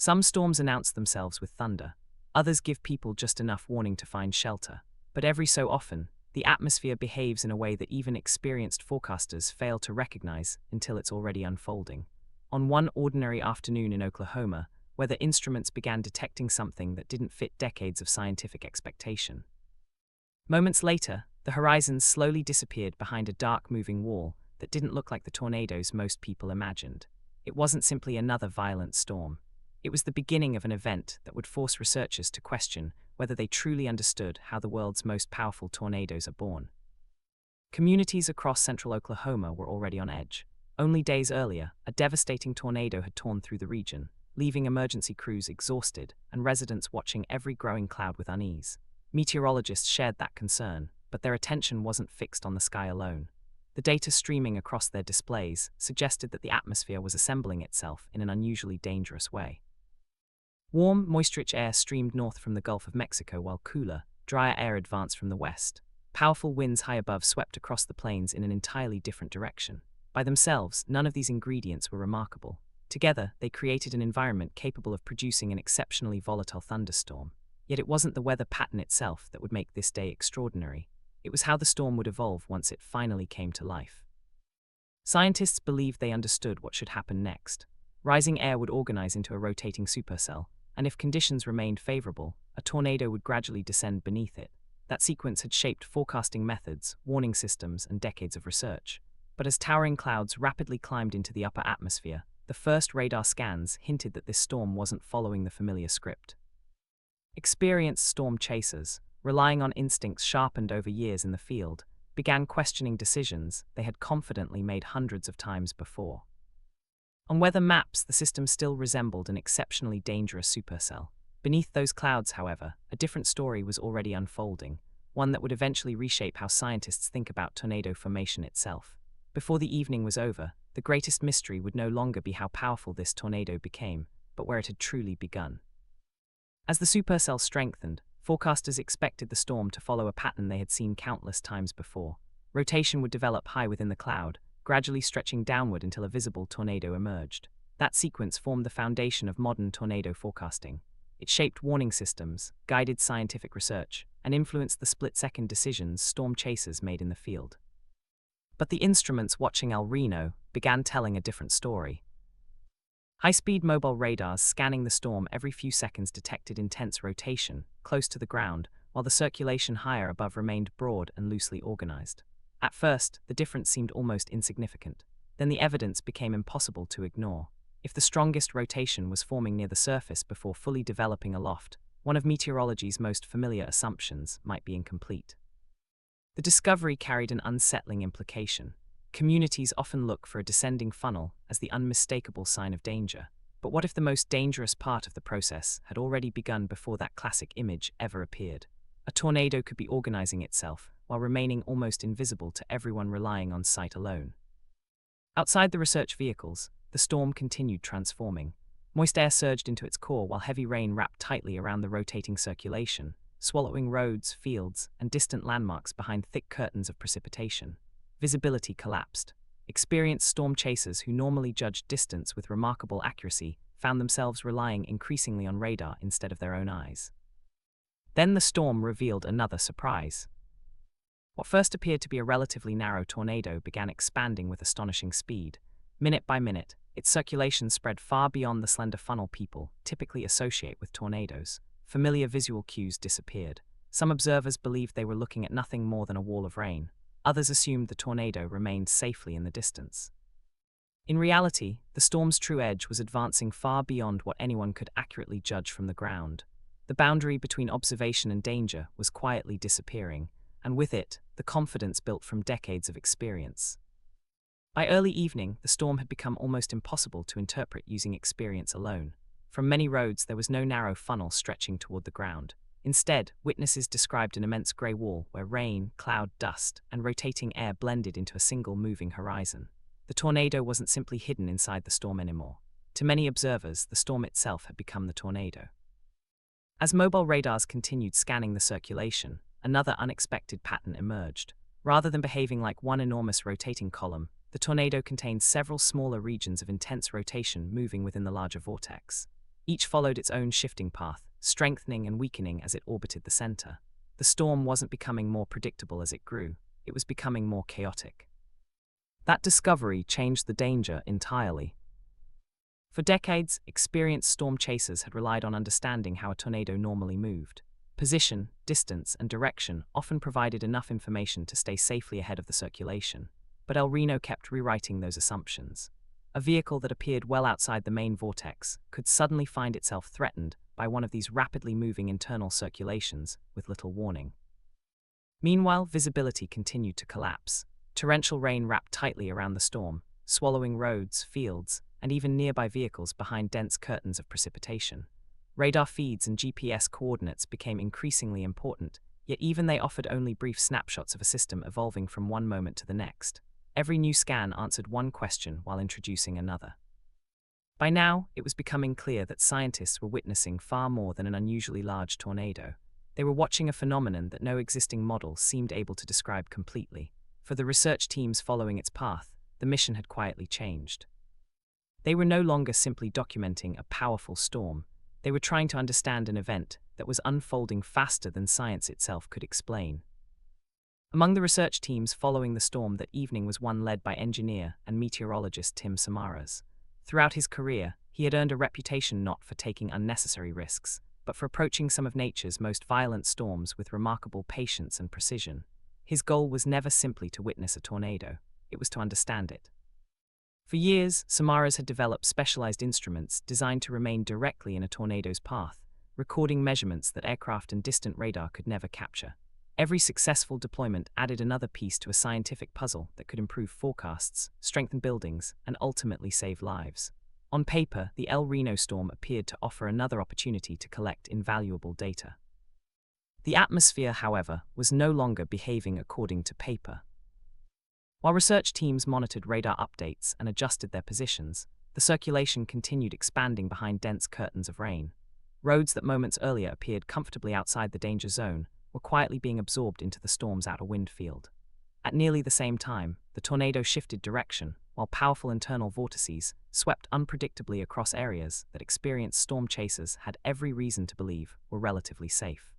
Some storms announce themselves with thunder, others give people just enough warning to find shelter. But every so often, the atmosphere behaves in a way that even experienced forecasters fail to recognize until it's already unfolding. On one ordinary afternoon in Oklahoma, weather instruments began detecting something that didn't fit decades of scientific expectation. Moments later, the horizon slowly disappeared behind a dark moving wall that didn't look like the tornadoes most people imagined. It wasn't simply another violent storm. It was the beginning of an event that would force researchers to question whether they truly understood how the world's most powerful tornadoes are born. Communities across central Oklahoma were already on edge. Only days earlier, a devastating tornado had torn through the region, leaving emergency crews exhausted and residents watching every growing cloud with unease. Meteorologists shared that concern, but their attention wasn't fixed on the sky alone. The data streaming across their displays suggested that the atmosphere was assembling itself in an unusually dangerous way. Warm, moisture-rich air streamed north from the Gulf of Mexico while cooler, drier air advanced from the west. Powerful winds high above swept across the plains in an entirely different direction. By themselves, none of these ingredients were remarkable. Together, they created an environment capable of producing an exceptionally volatile thunderstorm. Yet it wasn't the weather pattern itself that would make this day extraordinary. It was how the storm would evolve once it finally came to life. Scientists believed they understood what should happen next. Rising air would organize into a rotating supercell, and if conditions remained favorable, a tornado would gradually descend beneath it. That sequence had shaped forecasting methods, warning systems, and decades of research. But as towering clouds rapidly climbed into the upper atmosphere, the first radar scans hinted that this storm wasn't following the familiar script. Experienced storm chasers, relying on instincts sharpened over years in the field, began questioning decisions they had confidently made hundreds of times before. On weather maps, the system still resembled an exceptionally dangerous supercell. Beneath those clouds, however, a different story was already unfolding, one that would eventually reshape how scientists think about tornado formation itself. Before the evening was over, the greatest mystery would no longer be how powerful this tornado became, but where it had truly begun. As the supercell strengthened, forecasters expected the storm to follow a pattern they had seen countless times before. Rotation would develop high within the cloud, gradually stretching downward until a visible tornado emerged. That sequence formed the foundation of modern tornado forecasting. It shaped warning systems, guided scientific research, and influenced the split-second decisions storm chasers made in the field. But the instruments watching Reno began telling a different story. High-speed mobile radars scanning the storm every few seconds detected intense rotation, close to the ground, while the circulation higher above remained broad and loosely organized. At first, the difference seemed almost insignificant. Then the evidence became impossible to ignore. If the strongest rotation was forming near the surface before fully developing aloft, one of meteorology's most familiar assumptions might be incomplete. The discovery carried an unsettling implication. Communities often look for a descending funnel as the unmistakable sign of danger. But what if the most dangerous part of the process had already begun before that classic image ever appeared? A tornado could be organizing itself, while remaining almost invisible to everyone relying on sight alone. Outside the research vehicles, the storm continued transforming. Moist air surged into its core while heavy rain wrapped tightly around the rotating circulation, swallowing roads, fields, and distant landmarks behind thick curtains of precipitation. Visibility collapsed. Experienced storm chasers who normally judged distance with remarkable accuracy found themselves relying increasingly on radar instead of their own eyes. Then the storm revealed another surprise. What first appeared to be a relatively narrow tornado began expanding with astonishing speed. Minute by minute, its circulation spread far beyond the slender funnel people typically associate with tornadoes. Familiar visual cues disappeared. Some observers believed they were looking at nothing more than a wall of rain. Others assumed the tornado remained safely in the distance. In reality, the storm's true edge was advancing far beyond what anyone could accurately judge from the ground. The boundary between observation and danger was quietly disappearing, and with it, the confidence built from decades of experience. By early evening, the storm had become almost impossible to interpret using experience alone. From many roads, there was no narrow funnel stretching toward the ground. Instead, witnesses described an immense grey wall where rain, cloud, dust, and rotating air blended into a single moving horizon. The tornado wasn't simply hidden inside the storm anymore. To many observers, the storm itself had become the tornado. As mobile radars continued scanning the circulation, another unexpected pattern emerged. Rather than behaving like one enormous rotating column, the tornado contained several smaller regions of intense rotation moving within the larger vortex. Each followed its own shifting path, strengthening and weakening as it orbited the center. The storm wasn't becoming more predictable as it grew, it was becoming more chaotic. That discovery changed the danger entirely. For decades, experienced storm chasers had relied on understanding how a tornado normally moved. Position, distance, and direction often provided enough information to stay safely ahead of the circulation. But Reno kept rewriting those assumptions. A vehicle that appeared well outside the main vortex could suddenly find itself threatened by one of these rapidly moving internal circulations with little warning. Meanwhile, visibility continued to collapse. Torrential rain wrapped tightly around the storm, swallowing roads, fields, and even nearby vehicles behind dense curtains of precipitation. Radar feeds and GPS coordinates became increasingly important, yet even they offered only brief snapshots of a system evolving from one moment to the next. Every new scan answered one question while introducing another. By now, it was becoming clear that scientists were witnessing far more than an unusually large tornado. They were watching a phenomenon that no existing model seemed able to describe completely. For the research teams following its path, the mission had quietly changed. They were no longer simply documenting a powerful storm. They were trying to understand an event that was unfolding faster than science itself could explain. Among the research teams following the storm that evening was one led by engineer and meteorologist Tim Samaras. Throughout his career, he had earned a reputation not for taking unnecessary risks, but for approaching some of nature's most violent storms with remarkable patience and precision. His goal was never simply to witness a tornado, it was to understand it. For years, Samaras had developed specialized instruments designed to remain directly in a tornado's path, recording measurements that aircraft and distant radar could never capture. Every successful deployment added another piece to a scientific puzzle that could improve forecasts, strengthen buildings, and ultimately save lives. On paper, the Reno storm appeared to offer another opportunity to collect invaluable data. The atmosphere, however, was no longer behaving according to paper. While research teams monitored radar updates and adjusted their positions, the circulation continued expanding behind dense curtains of rain. Roads that moments earlier appeared comfortably outside the danger zone were quietly being absorbed into the storm's outer wind field. At nearly the same time, the tornado shifted direction, while powerful internal vortices swept unpredictably across areas that experienced storm chasers had every reason to believe were relatively safe.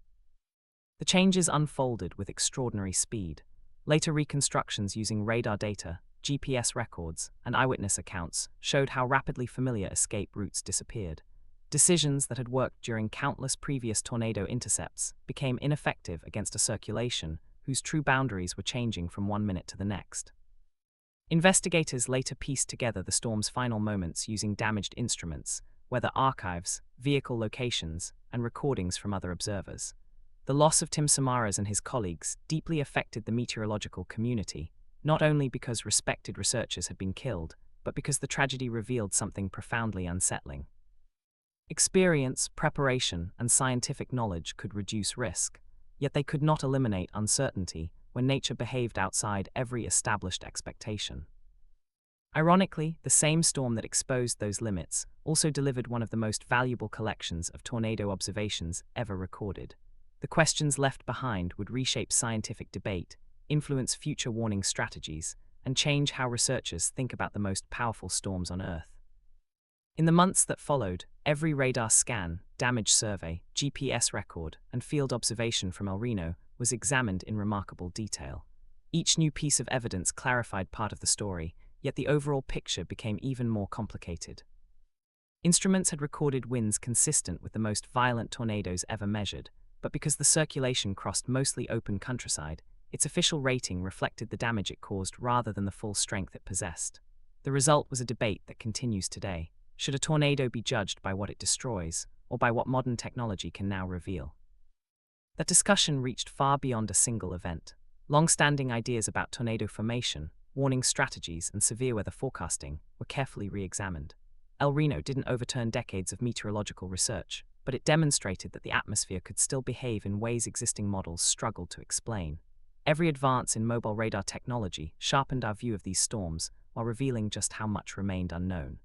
The changes unfolded with extraordinary speed. Later reconstructions using radar data, GPS records, and eyewitness accounts showed how rapidly familiar escape routes disappeared. Decisions that had worked during countless previous tornado intercepts became ineffective against a circulation whose true boundaries were changing from one minute to the next. Investigators later pieced together the storm's final moments using damaged instruments, weather archives, vehicle locations, and recordings from other observers. The loss of Tim Samaras and his colleagues deeply affected the meteorological community, not only because respected researchers had been killed, but because the tragedy revealed something profoundly unsettling. Experience, preparation, and scientific knowledge could reduce risk, yet they could not eliminate uncertainty when nature behaved outside every established expectation. Ironically, the same storm that exposed those limits also delivered one of the most valuable collections of tornado observations ever recorded. The questions left behind would reshape scientific debate, influence future warning strategies, and change how researchers think about the most powerful storms on Earth. In the months that followed, every radar scan, damage survey, GPS record, and field observation from Reno was examined in remarkable detail. Each new piece of evidence clarified part of the story, yet the overall picture became even more complicated. Instruments had recorded winds consistent with the most violent tornadoes ever measured, but because the circulation crossed mostly open countryside, its official rating reflected the damage it caused rather than the full strength it possessed. The result was a debate that continues today. Should a tornado be judged by what it destroys, or by what modern technology can now reveal? That discussion reached far beyond a single event. Long-standing ideas about tornado formation, warning strategies, and severe weather forecasting were carefully re-examined. Reno didn't overturn decades of meteorological research, but it demonstrated that the atmosphere could still behave in ways existing models struggled to explain. Every advance in mobile radar technology sharpened our view of these storms while revealing just how much remained unknown.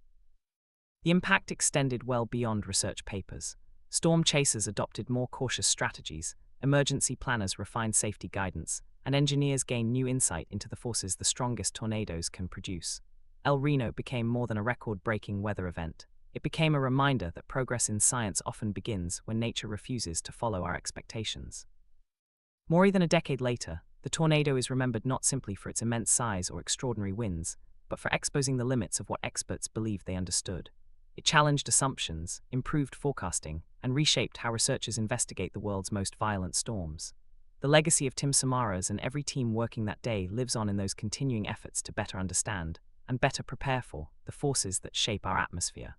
The impact extended well beyond research papers. Storm chasers adopted more cautious strategies, emergency planners refined safety guidance, and engineers gained new insight into the forces the strongest tornadoes can produce. Reno became more than a record-breaking weather event. It became a reminder that progress in science often begins when nature refuses to follow our expectations. More than a decade later, the tornado is remembered not simply for its immense size or extraordinary winds, but for exposing the limits of what experts believed they understood. It challenged assumptions, improved forecasting, and reshaped how researchers investigate the world's most violent storms. The legacy of Tim Samara's and every team working that day lives on in those continuing efforts to better understand, and better prepare for, the forces that shape our atmosphere.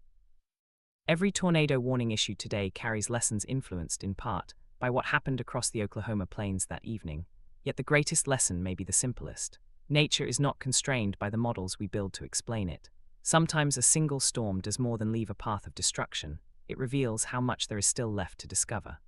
Every tornado warning issued today carries lessons influenced, in part, by what happened across the Oklahoma plains that evening, yet the greatest lesson may be the simplest. Nature is not constrained by the models we build to explain it. Sometimes a single storm does more than leave a path of destruction. It reveals how much there is still left to discover.